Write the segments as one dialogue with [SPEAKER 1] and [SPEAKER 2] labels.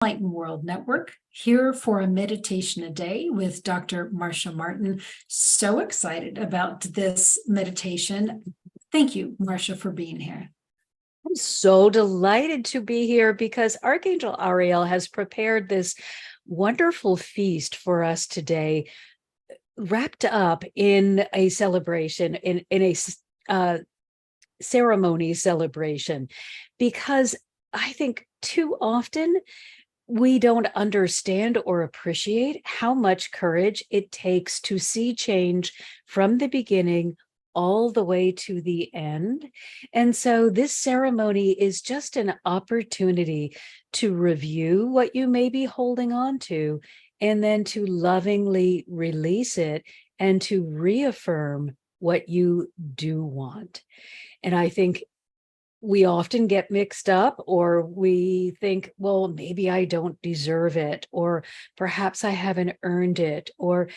[SPEAKER 1] Enlightened World Network, here for a meditation a day with Dr. Marcia Martin. So excited about this meditation. Thank you, Marcia, for being here.
[SPEAKER 2] I'm so delighted to be here because Archangel Ariel has prepared this wonderful feast for us today, wrapped up in a celebration, in a ceremony celebration, because I think too often we don't understand or appreciate how much courage it takes to see change from the beginning all the way to the end. And so this ceremony is just an opportunity to review what you may be holding on to, and then to lovingly release it and to reaffirm what you do want. And I think we often get mixed up, or we think, well, maybe I don't deserve it, or perhaps I haven't earned it, or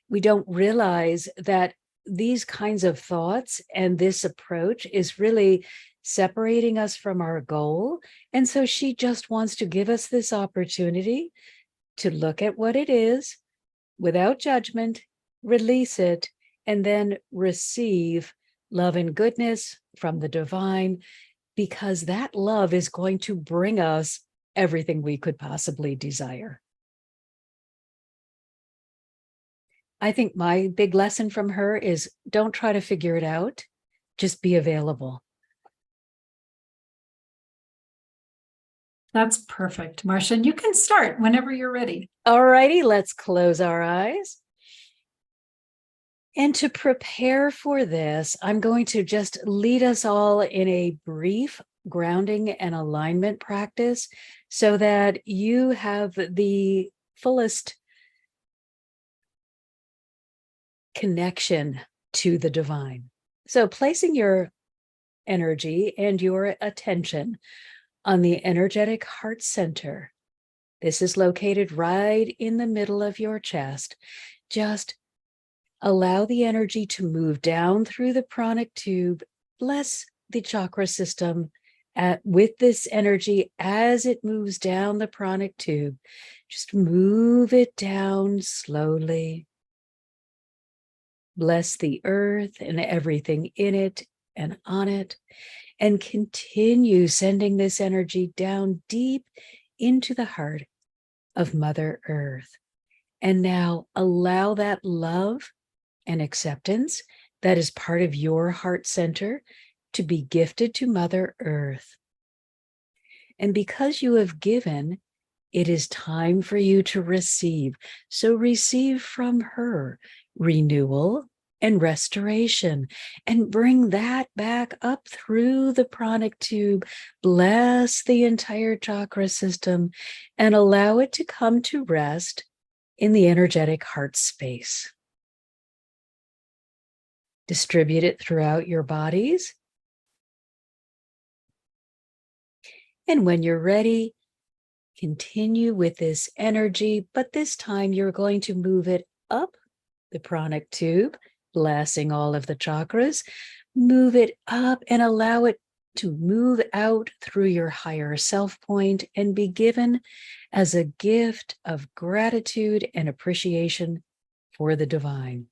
[SPEAKER 2] we don't realize that these kinds of thoughts and this approach is really separating us from our goal. And so she just wants to give us this opportunity to look at what it is without judgment, release it, and then receive love and goodness from the divine, because that love is going to bring us everything we could possibly desire. I think my big lesson from her is don't try to figure it out, just be available.
[SPEAKER 1] That's perfect, Marcia. And you can start whenever you're ready.
[SPEAKER 2] All righty, let's close our eyes. And to prepare for this, I'm going to just lead us all in a brief grounding and alignment practice so that you have the fullest connection to the divine. So placing your energy and your attention on the energetic heart center. This is located right in the middle of your chest. Just allow the energy to move down through the pranic tube. Bless the chakra system with this energy as it moves down the pranic tube. Just move it down slowly. Bless the earth and everything in it and on it, and continue sending this energy down deep into the heart of Mother Earth. And now allow that love and acceptance that is part of your heart center to be gifted to Mother Earth. And because you have given, it is time for you to receive. So receive from her renewal and restoration, and bring that back up through the pranic tube. Bless the entire chakra system and allow it to come to rest in the energetic heart space. Distribute it throughout your bodies. And when you're ready, continue with this energy, but this time you're going to move it up the pranic tube, blessing all of the chakras. Move it up and allow it to move out through your higher self point and be given as a gift of gratitude and appreciation for the divine.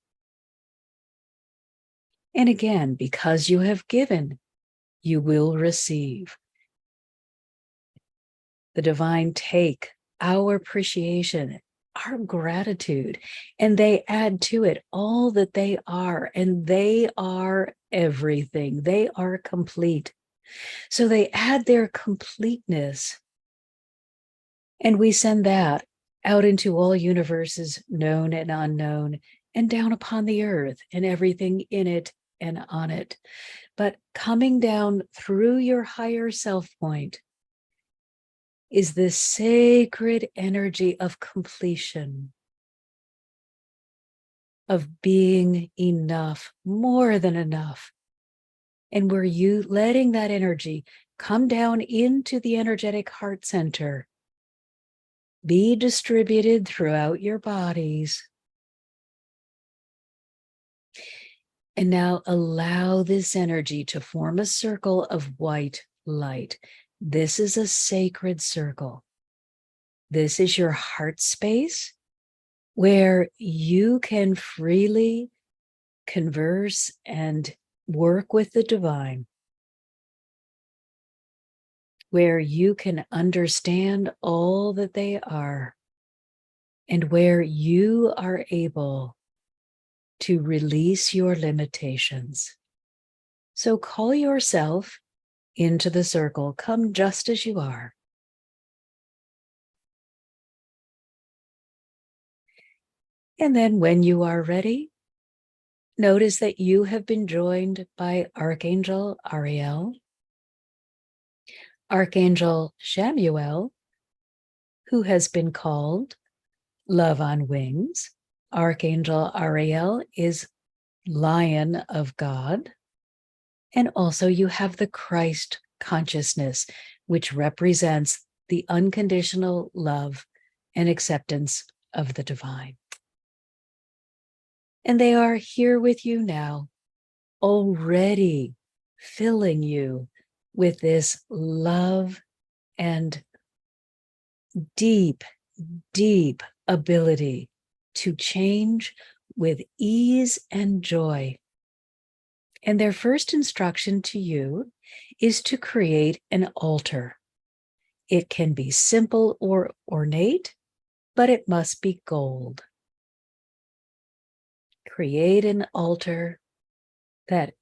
[SPEAKER 2] And again, because you have given, you will receive. The divine take our appreciation, our gratitude, and they add to it all that they are, and they are everything. They are complete. So they add their completeness, and we send that out into all universes, known and unknown, and down upon the earth and everything in it and on it. But coming down through your higher self point is this sacred energy of completion, of being enough, more than enough. And where you letting that energy come down into the energetic heart center, be distributed throughout your bodies. And now allow this energy to form a circle of white light. This is a sacred circle. This is your heart space where you can freely converse and work with the divine, where you can understand all that they are, and where you are able to release your limitations. So call yourself into the circle. Come just as you are. And then when you are ready, notice that you have been joined by Archangel Ariel, Archangel Shamuel, who has been called Love on Wings. Archangel Ariel is Lion of God. And also you have the Christ consciousness, which represents the unconditional love and acceptance of the divine. And they are here with you now, already filling you with this love and deep, deep ability to change with ease and joy. And their first instruction to you is to create an altar. It can be simple or ornate, but it must be gold. Create an altar that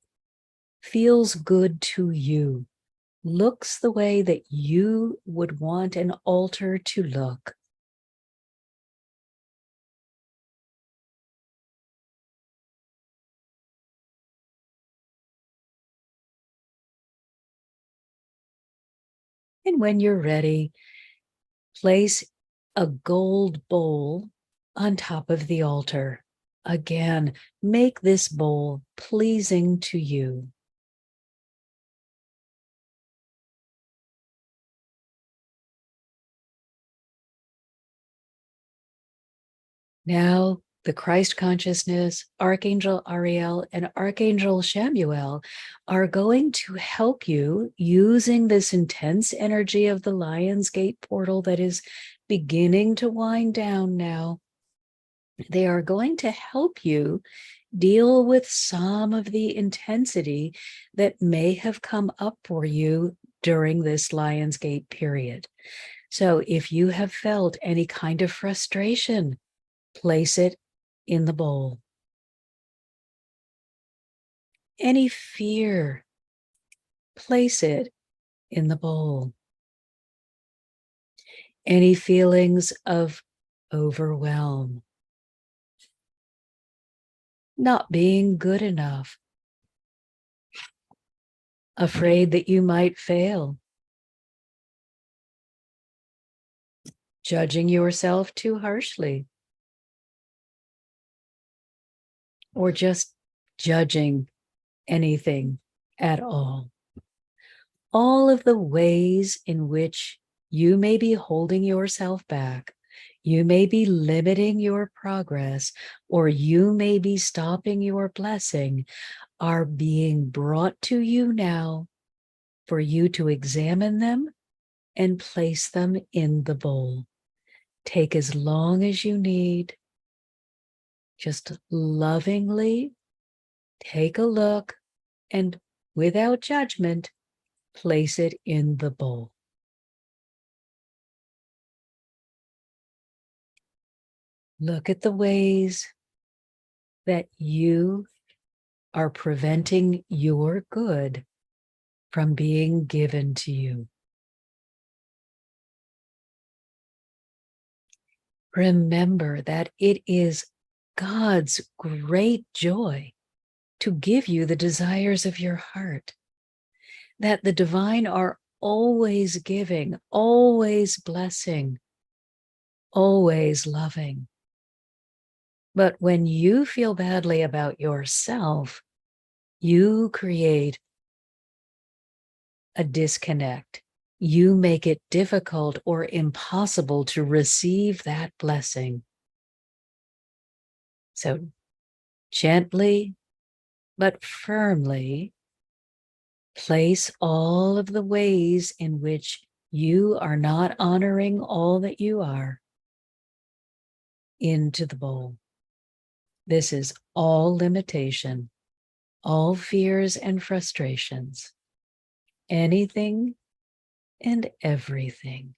[SPEAKER 2] feels good to you, looks the way that you would want an altar to look. And when you're ready, place a gold bowl on top of the altar. Again, make this bowl pleasing to you. Now, the Christ consciousness, Archangel Ariel, and Archangel Shamuel are going to help you using this intense energy of the Lion's Gate portal that is beginning to wind down now. They are going to help you deal with some of the intensity that may have come up for you during this Lion's Gate period. So if you have felt any kind of frustration, place it in the bowl. Any fear, place it in the bowl. Any feelings of overwhelm, not being good enough, afraid that you might fail, judging yourself too harshly, or just judging anything at all. All of the ways in which you may be holding yourself back, you may be limiting your progress, or you may be stopping your blessing, are being brought to you now for you to examine them and place them in the bowl. Take as long as you need. Just lovingly take a look and without judgment, place it in the bowl. Look at the ways that you are preventing your good from being given to you. Remember that it is God's great joy to give you the desires of your heart, that the divine are always giving, always blessing, always loving. But when you feel badly about yourself, you create a disconnect. You make it difficult or impossible to receive that blessing. So gently but firmly place all of the ways in which you are not honoring all that you are into the bowl. This is all limitation, all fears and frustrations, anything and everything.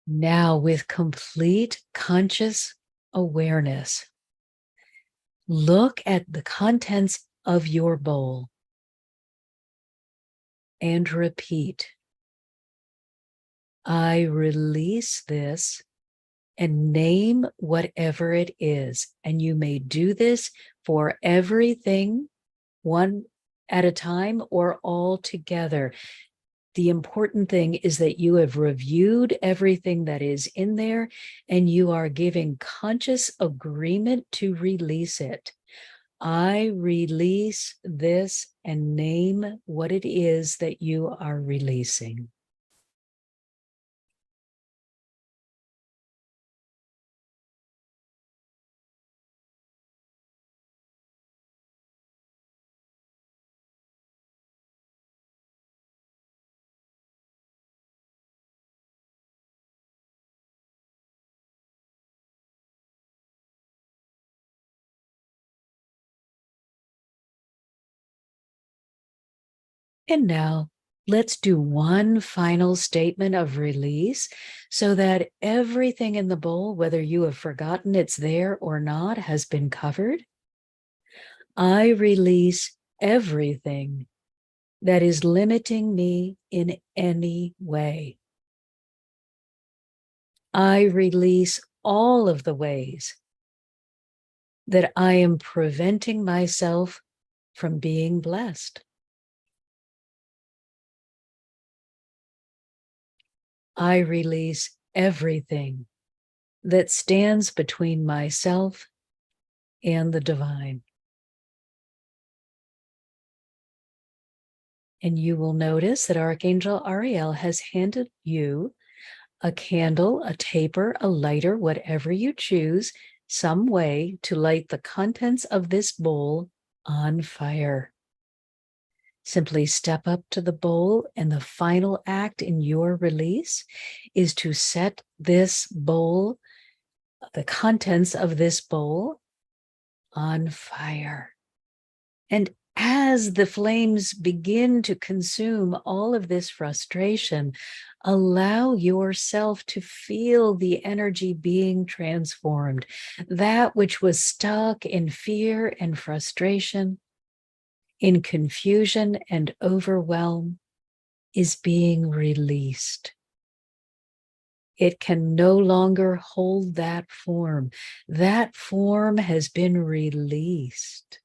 [SPEAKER 2] Now, with complete conscious awareness, look at the contents of your bowl and repeat, I release this, and name whatever it is. And you may do this for everything, one at a time or all together. The important thing is that you have reviewed everything that is in there and you are giving conscious agreement to release it. I release this, and name what it is that you are releasing. And now let's do one final statement of release so that everything in the bowl, whether you have forgotten it's there or not, has been covered. I release everything that is limiting me in any way. I release all of the ways that I am preventing myself from being blessed. I release everything that stands between myself and the divine. And you will notice that Archangel Ariel has handed you a candle, a taper, a lighter, whatever you choose, some way to light the contents of this bowl on fire. Simply step up to the bowl, and the final act in your release is to set this bowl, the contents of this bowl, on fire. And as the flames begin to consume all of this frustration, allow yourself to feel the energy being transformed. That which was stuck in fear and frustration, in confusion and overwhelm, is being released. It can no longer hold that form. That form has been released.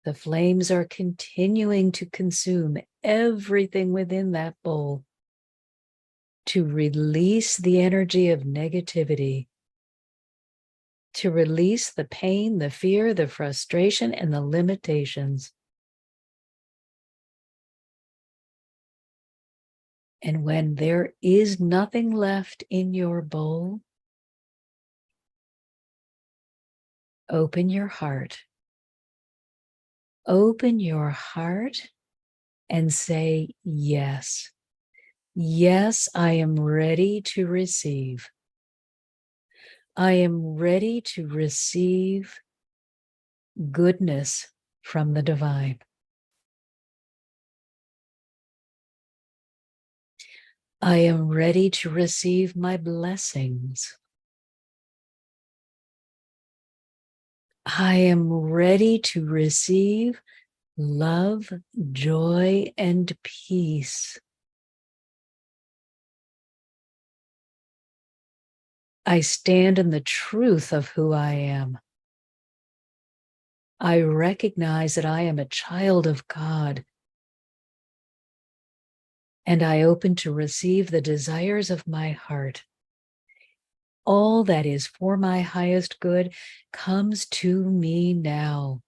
[SPEAKER 2] The flames are continuing to consume everything within that bowl to release the energy of negativity, to release the pain, the fear, the frustration, and the limitations. And when there is nothing left in your bowl, open your heart. Open your heart and say, yes. Yes, I am ready to receive. I am ready to receive goodness from the divine. I am ready to receive my blessings. I am ready to receive love, joy, and peace. I stand in the truth of who I am. I recognize that I am a child of God, and I open to receive the desires of my heart. All that is for my highest good comes to me now,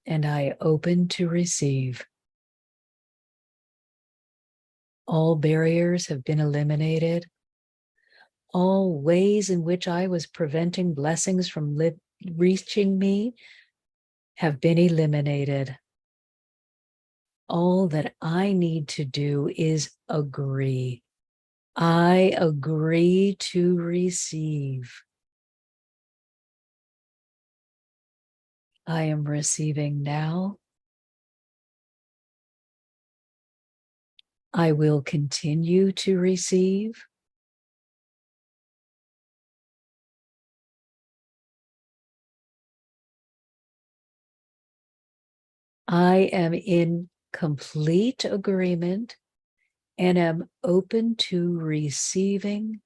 [SPEAKER 2] and I open to receive. All barriers have been eliminated. All ways in which I was preventing blessings from reaching me have been eliminated. All that I need to do is agree. I agree to receive. I am receiving now. I will continue to receive. I am in complete agreement and am open to receiving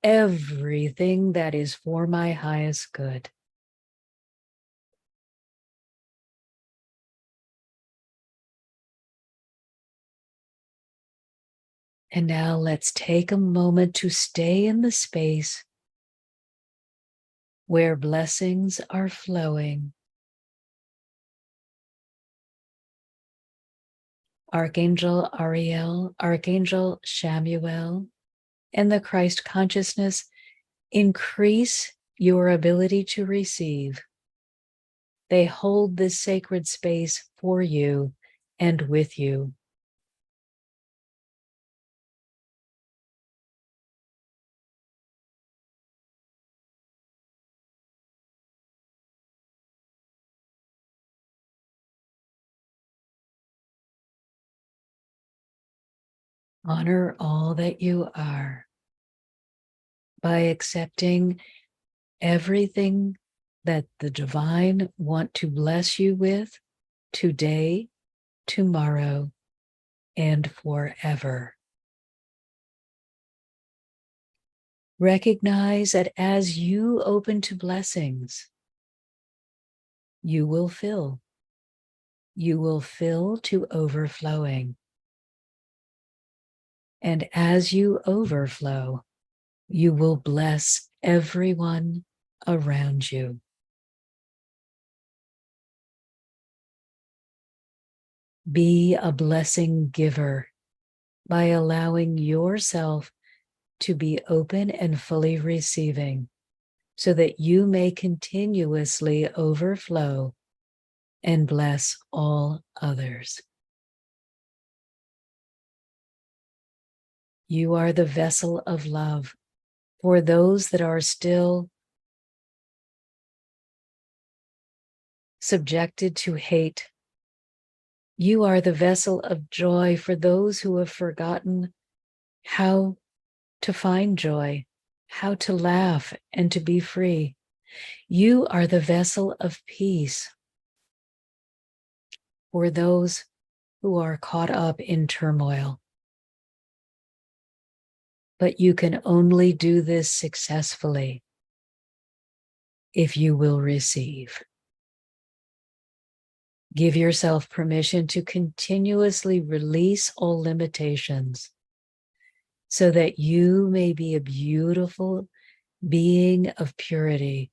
[SPEAKER 2] everything that is for my highest good. And now let's take a moment to stay in the space where blessings are flowing. Archangel Ariel, Archangel Samuel, and the Christ consciousness increase your ability to receive. They hold this sacred space for you and with you. Honor all that you are by accepting everything that the divine want to bless you with today, tomorrow, and forever. Recognize that as you open to blessings, you will fill. You will fill to overflowing. And as you overflow, you will bless everyone around you. Be a blessing giver by allowing yourself to be open and fully receiving so that you may continuously overflow and bless all others. You are the vessel of love for those that are still subjected to hate. You are the vessel of joy for those who have forgotten how to find joy, how to laugh and to be free. You are the vessel of peace for those who are caught up in turmoil. But you can only do this successfully if you will receive. Give yourself permission to continuously release all limitations so that you may be a beautiful being of purity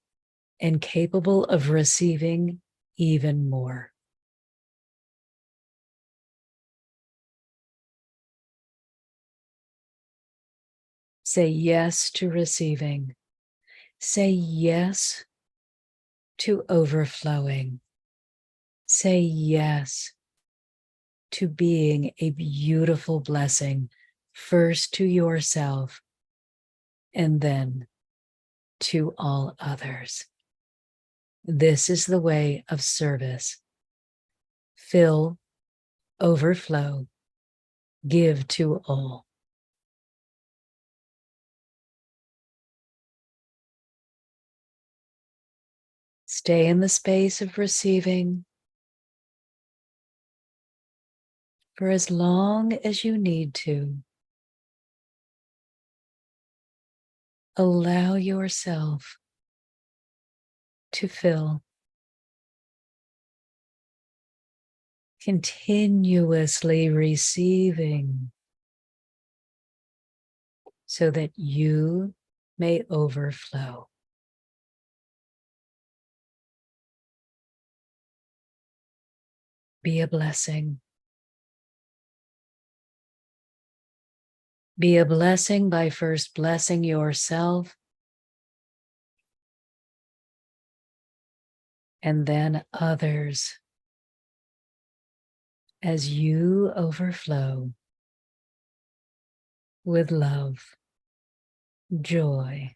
[SPEAKER 2] and capable of receiving even more. Say yes to receiving. Say yes to overflowing. Say yes to being a beautiful blessing, first to yourself and then to all others. This is the way of service. Fill, overflow, give to all. Stay in the space of receiving for as long as you need to. Allow yourself to fill, continuously receiving so that you may overflow. Be a blessing. Be a blessing by first blessing yourself and then others as you overflow with love, joy,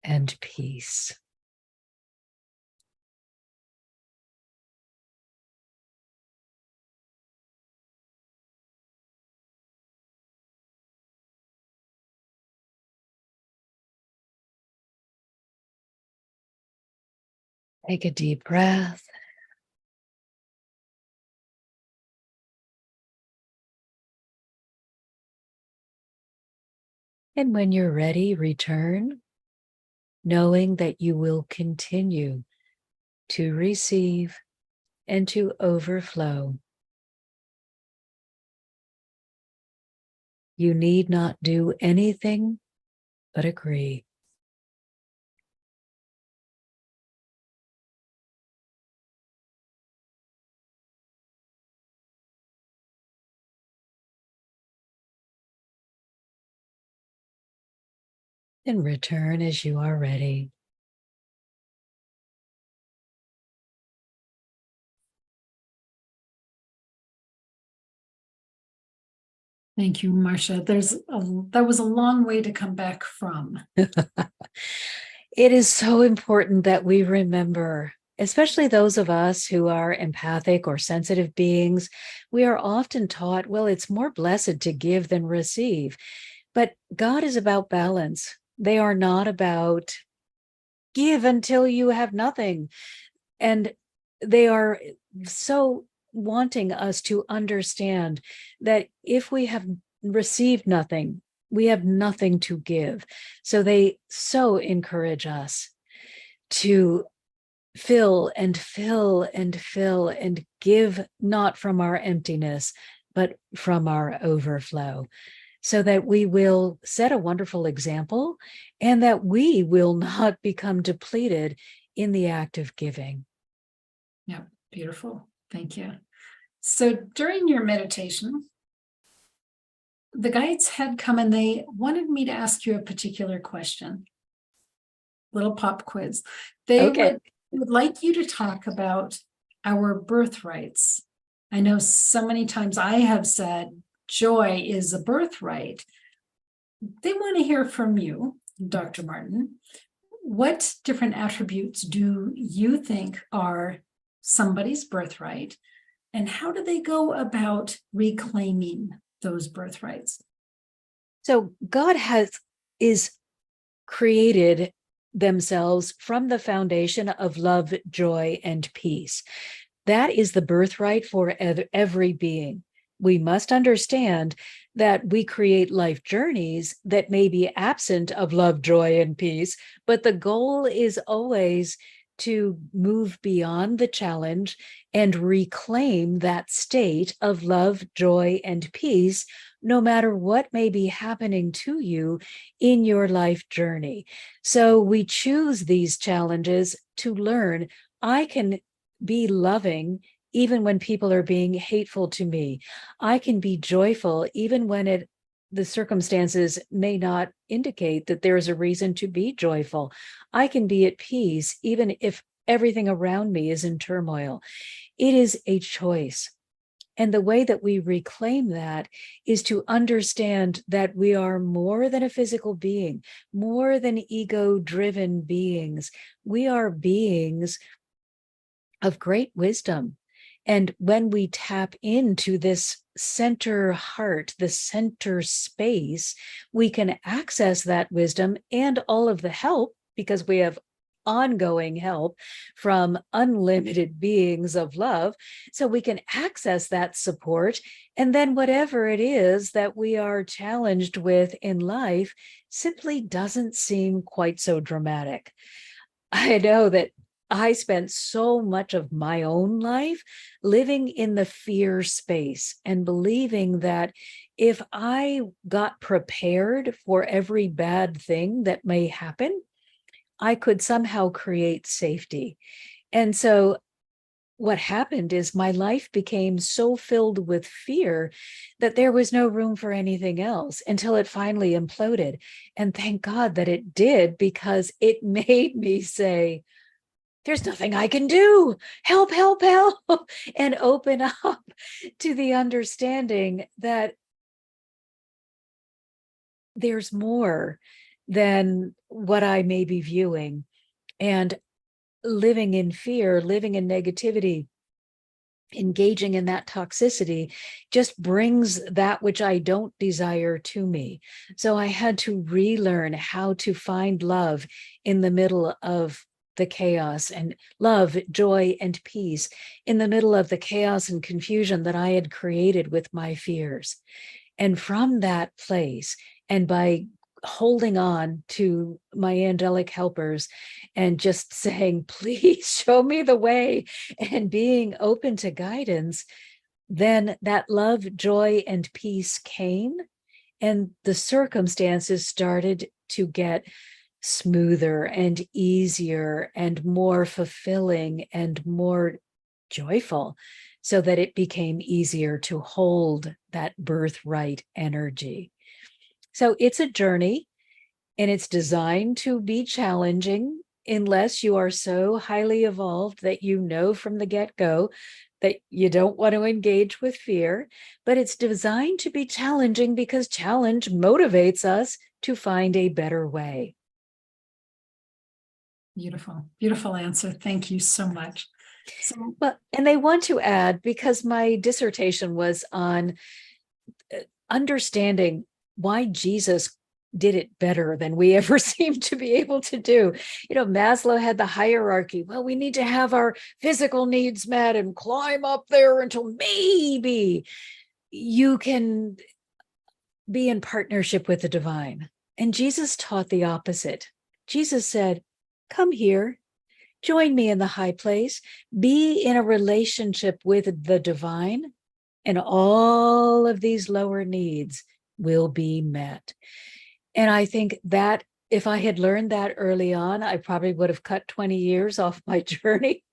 [SPEAKER 2] and peace. Take a deep breath. And when you're ready, return, knowing that you will continue to receive and to overflow. You need not do anything but agree. And return as you are ready.
[SPEAKER 1] Thank you, Marcia. That was a long way to come back from.
[SPEAKER 2] It is so important that we remember, especially those of us who are empathic or sensitive beings, we are often taught, well, it's more blessed to give than receive. But God is about balance. They are not about give until you have nothing. And they are so wanting us to understand that if we have received nothing, we have nothing to give. So they so encourage us to fill and fill and fill and give, not from our emptiness, but from our overflow, so that we will set a wonderful example and that we will not become depleted in the act of giving.
[SPEAKER 1] Yeah, beautiful. Thank you. So during your meditation, the guides had come and they wanted me to ask you a particular question. Little pop quiz. They
[SPEAKER 2] Okay.
[SPEAKER 1] would like you to talk about our birthrights. I know so many times I have said joy is a birthright. They want to hear from you, Dr. Martin. What different attributes do you think are somebody's birthright? And how do they go about reclaiming those birthrights?
[SPEAKER 2] So God is created themselves from the foundation of love, joy, and peace. That is the birthright for every being. We must understand that we create life journeys that may be absent of love, joy, and peace, but the goal is always to move beyond the challenge and reclaim that state of love, joy, and peace, no matter what may be happening to you in your life journey. So we choose these challenges to learn I can be loving even when people are being hateful to me. I can be joyful even when the circumstances may not indicate that there's a reason to be joyful. I can be at peace even if everything around me is in turmoil. It is a choice. And the way that we reclaim that is to understand that we are more than a physical being, more than ego-driven beings. We are beings of great wisdom. And when we tap into this center heart, the center space, we can access that wisdom and all of the help, because we have ongoing help from unlimited beings of love. So we can access that support. And then whatever it is that we are challenged with in life simply doesn't seem quite so dramatic. I know that I spent so much of my own life living in the fear space and believing that if I got prepared for every bad thing that may happen, I could somehow create safety. And so what happened is my life became so filled with fear that there was no room for anything else until it finally imploded. And thank God that it did, because it made me say, there's nothing I can do. Help, help, help. And open up to the understanding that there's more than what I may be viewing. And living in fear, living in negativity, engaging in that toxicity just brings that which I don't desire to me. So I had to relearn how to find love in the middle of the chaos, and love, joy, and peace in the middle of the chaos and confusion that I had created with my fears. And from that place, and by holding on to my angelic helpers and just saying, please show me the way, and being open to guidance, then that love, joy, and peace came, and the circumstances started to get smoother and easier and more fulfilling and more joyful, so that it became easier to hold that birthright energy. So it's a journey, and it's designed to be challenging unless you are so highly evolved that you know from the get-go that you don't want to engage with fear. But it's designed to be challenging because challenge motivates us to find a better way.
[SPEAKER 1] Beautiful, beautiful answer. Thank you so much. So,
[SPEAKER 2] Well, and they want to add, because my dissertation was on understanding why Jesus did it better than we ever seem to be able to do. You know, Maslow had the hierarchy. Well, we need to have our physical needs met and climb up there until maybe you can be in partnership with the divine. And Jesus taught the opposite. Jesus said, come here, join me in the high place, be in a relationship with the divine, and all of these lower needs will be met. And I think that if I had learned that early on, I probably would have cut 20 years off my journey.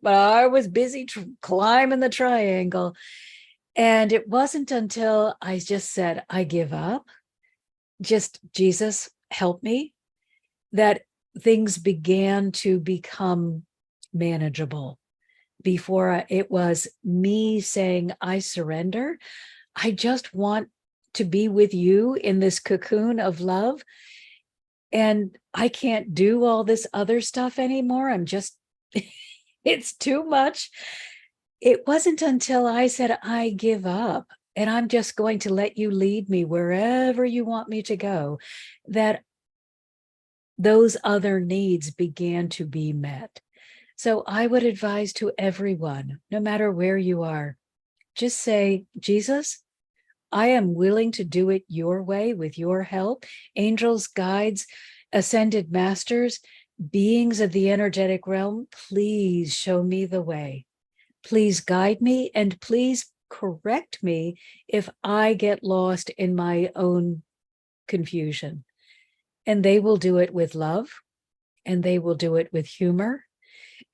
[SPEAKER 2] But I was busy climbing the triangle. And it wasn't until I just said, I give up, just Jesus, help me, that things began to become manageable. Before it was me saying, I surrender. I just want to be with you in this cocoon of love. And I can't do all this other stuff anymore. I'm just, it's too much. It wasn't until I said, I give up, and I'm just going to let you lead me wherever you want me to go, that those other needs began to be met. So I would advise to everyone, no matter where you are, just say, Jesus, I am willing to do it your way with your help. Angels, guides, ascended masters, beings of the energetic realm, please show me the way. Please guide me, and please correct me if I get lost in my own confusion. And they will do it with love, and they will do it with humor,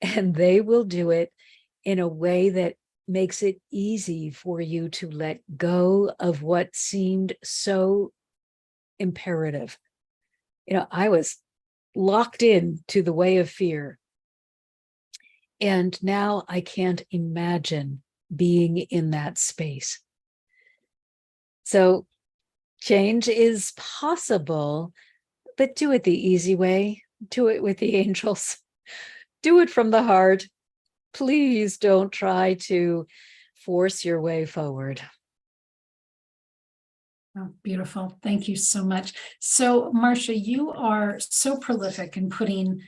[SPEAKER 2] and they will do it in a way that makes it easy for you to let go of what seemed so imperative. You know, I was locked in to the way of fear. And now I can't imagine being in that space. So change is possible, but do it the easy way. Do it with the angels. Do it from the heart. Please don't try to force your way forward.
[SPEAKER 1] oh, beautiful. Thank you so much. So, Marcia, you are so prolific in putting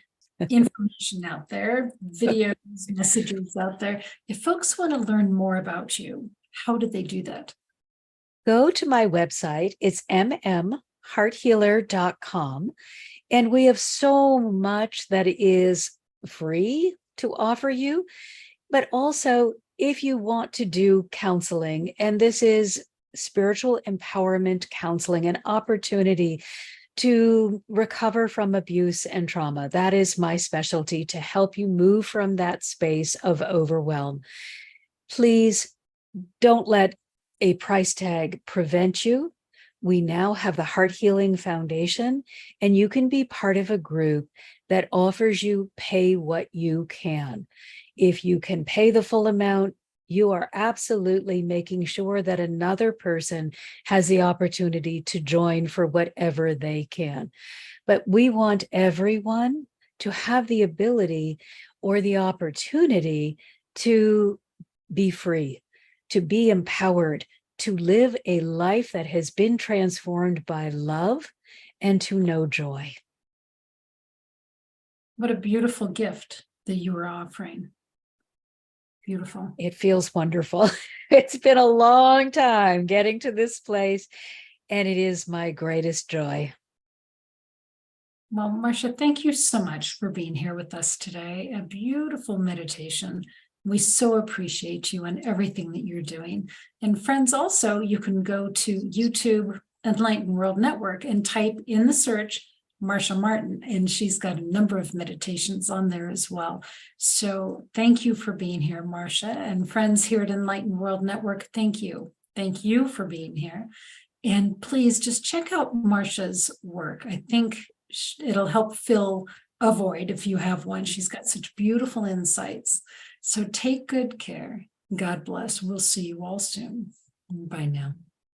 [SPEAKER 1] information out there, videos, messages out there. If folks want to learn more about you, how do they do that?
[SPEAKER 2] Go to my website. It's mmhearthealer.com. And we have so much that is free to offer you. But also, if you want to do counseling, and this is spiritual empowerment counseling, an opportunity to recover from abuse and trauma. That is my specialty, to help you move from that space of overwhelm. Please don't let a price tag prevent you. We now have the Heart Healing Foundation, and you can be part of a group that offers you pay what you can. If you can pay the full amount, you are absolutely making sure that another person has the opportunity to join for whatever they can. But we want everyone to have the ability or the opportunity to be free, to be empowered, to live a life that has been transformed by love, and to know joy.
[SPEAKER 1] What a beautiful gift that you are offering. Beautiful.
[SPEAKER 2] It feels wonderful. It's been a long time getting to this place, and it is my greatest joy.
[SPEAKER 1] Well, Marcia, thank you so much for being here with us today. A beautiful meditation. We so appreciate you and everything that you're doing. And friends, also, you can go to YouTube, Enlightened World Network, and type in the search Marcia Martin, and she's got a number of meditations on there as well. So thank you for being here, Marcia. And friends here at Enlightened World Network, thank you. Thank you for being here. And please just check out Marcia's work. I think it'll help fill a void if you have one. She's got such beautiful insights. So take good care. God bless. We'll see you all soon. Bye now.